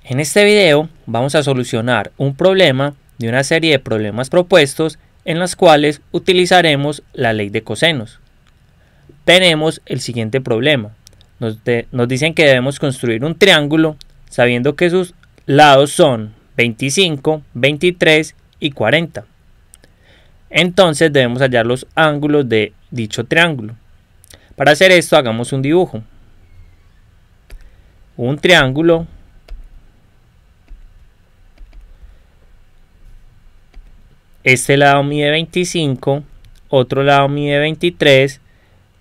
En este video vamos a solucionar un problema de una serie de problemas propuestos en los cuales utilizaremos la ley de cosenos. Tenemos el siguiente problema. Nos dicen que debemos construir un triángulo sabiendo que sus lados son 25, 23 y 40. Entonces debemos hallar los ángulos de dicho triángulo. Para hacer esto hagamos un dibujo. Un triángulo este lado mide 25, otro lado mide 23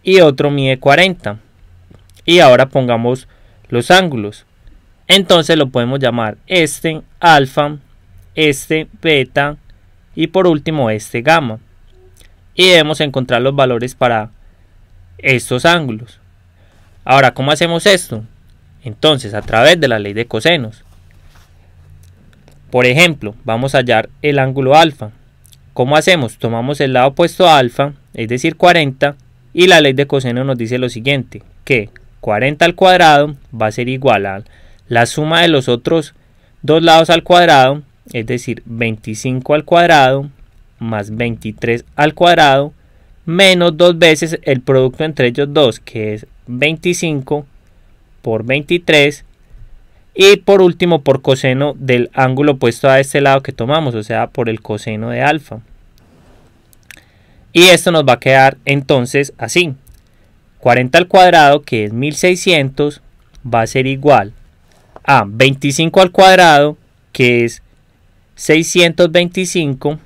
y otro mide 40. Y ahora pongamos los ángulos. Entonces lo podemos llamar este alfa, este beta y por último este gamma. Y debemos encontrar los valores para estos ángulos. Ahora, ¿cómo hacemos esto? Entonces, a través de la ley de cosenos. Por ejemplo, vamos a hallar el ángulo alfa. ¿Cómo hacemos? Tomamos el lado opuesto a alfa, es decir 40, y la ley de coseno nos dice lo siguiente, que 40 al cuadrado va a ser igual a la suma de los otros dos lados al cuadrado, es decir 25 al cuadrado más 23 al cuadrado, menos dos veces el producto entre ellos dos, que es 25 por 23, y por último por coseno del ángulo opuesto a este lado que tomamos, o sea por el coseno de alfa. Y esto nos va a quedar entonces así. 40 al cuadrado, que es 1600, va a ser igual a 25 al cuadrado, que es 625,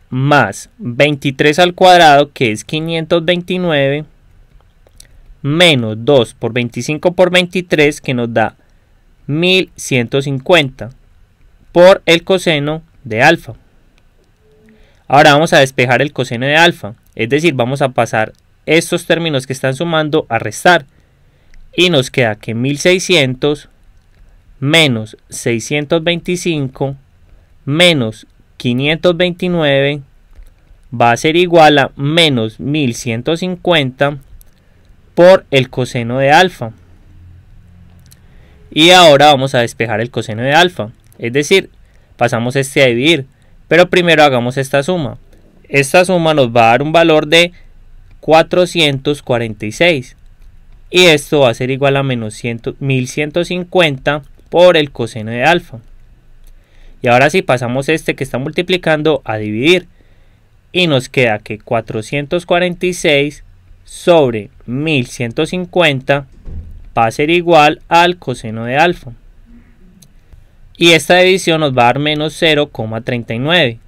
más 23 al cuadrado, que es 529, menos 2 por 25 por 23, que nos da 1150 por el coseno de alfa. Ahora vamos a despejar el coseno de alfa, es decir, vamos a pasar estos términos que están sumando a restar y nos queda que 1600 menos 625 menos 529 va a ser igual a menos 1150 por el coseno de alfa. Y ahora vamos a despejar el coseno de alfa, es decir, pasamos este a dividir, pero primero hagamos esta suma. Esta suma nos va a dar un valor de 446 y esto va a ser igual a menos 1150 por el coseno de alfa. Y ahora sí pasamos este que está multiplicando a dividir y nos queda que 446 sobre 1150 va a ser igual al coseno de alfa. Y esta división nos va a dar menos 0,39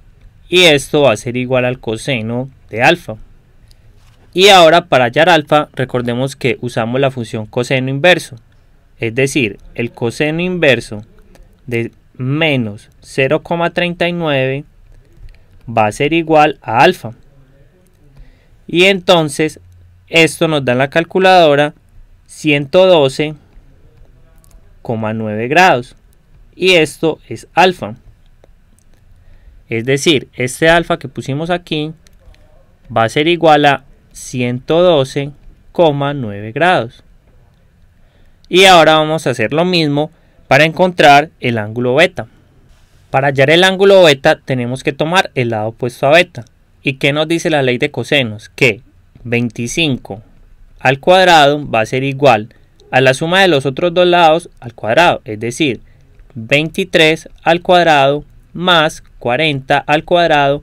y esto va a ser igual al coseno de alfa. Y ahora para hallar alfa recordemos que usamos la función coseno inverso, es decir, el coseno inverso de menos 0,39 va a ser igual a alfa. Y entonces esto nos da en la calculadora 112,9 grados y esto es alfa. Es decir, este alfa que pusimos aquí va a ser igual a 112,9 grados. Y ahora vamos a hacer lo mismo para encontrar el ángulo beta. Para hallar el ángulo beta tenemos que tomar el lado opuesto a beta. ¿Y qué nos dice la ley de cosenos? Que 25 al cuadrado va a ser igual a la suma de los otros dos lados al cuadrado, es decir 23 al cuadrado más 40 al cuadrado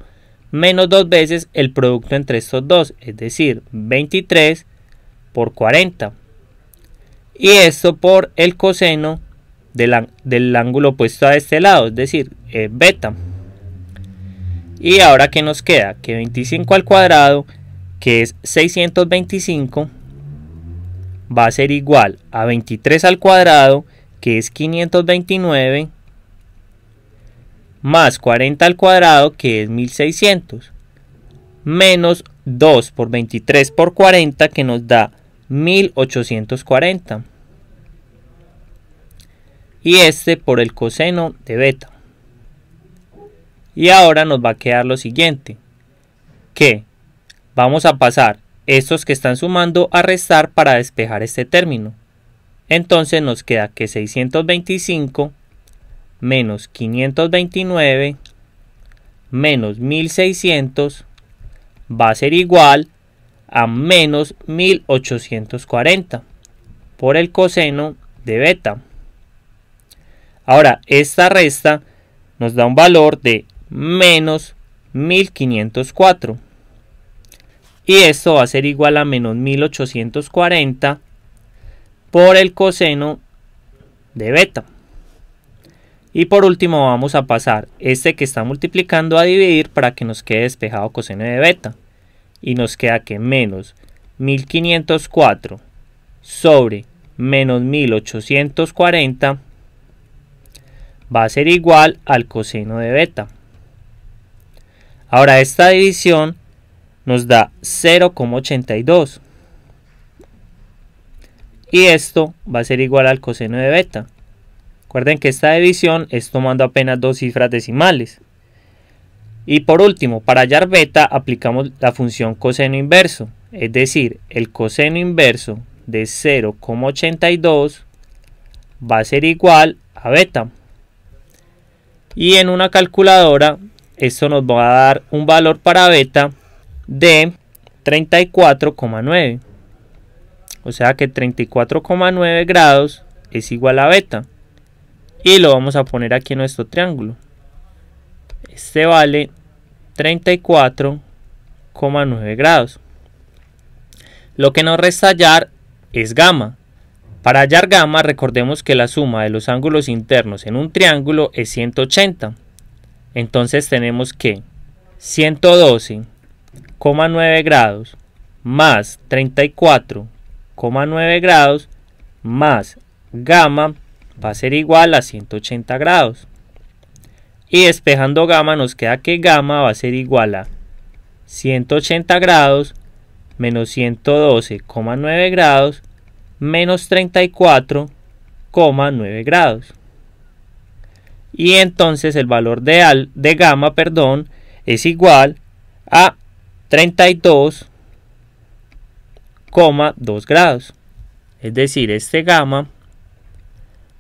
menos dos veces el producto entre estos dos, es decir 23 por 40, y esto por el coseno del ángulo opuesto a este lado, es decir beta. Y ahora ¿qué nos queda? Que 25 al cuadrado, que es 625, va a ser igual a 23 al cuadrado, que es 529, más 40 al cuadrado, que es 1600, menos 2 por 23 por 40, que nos da 1840. Y este por el coseno de beta. Y ahora nos va a quedar lo siguiente, que vamos a pasar estos que están sumando a restar para despejar este término. Entonces nos queda que 625 menos 529 menos 1600 va a ser igual a menos 1840 por el coseno de beta. Ahora, esta resta nos da un valor de menos 1504. Y esto va a ser igual a menos 1840 por el coseno de beta. Y por último vamos a pasar este que está multiplicando a dividir para que nos quede despejado coseno de beta. Y nos queda que menos 1504 sobre menos 1840 va a ser igual al coseno de beta. Ahora esta división nos da 0,82 y esto va a ser igual al coseno de beta. Recuerden que esta división es tomando apenas dos cifras decimales. Y por último, para hallar beta aplicamos la función coseno inverso, es decir, el coseno inverso de 0,82 va a ser igual a beta. Y en una calculadora esto nos va a dar un valor para beta de 34,9. O sea que 34,9 grados es igual a beta. Y lo vamos a poner aquí en nuestro triángulo. Este vale 34,9 grados. Lo que nos resta hallar es gamma. Para hallar gamma, recordemos que la suma de los ángulos internos en un triángulo es 180. Entonces tenemos que 112,9 grados más 34,9 grados más gamma va a ser igual a 180 grados. Y despejando gamma nos queda que gamma va a ser igual a 180 grados menos 112,9 grados menos 34,9 grados. Y entonces el valor de gamma, es igual a 32,2 grados. Es decir, este gamma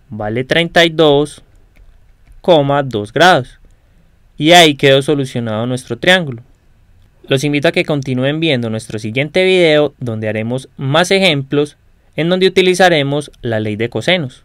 vale 32,2 grados. Y ahí quedó solucionado nuestro triángulo. Los invito a que continúen viendo nuestro siguiente video donde haremos más ejemplos en donde utilizaremos la ley de cosenos.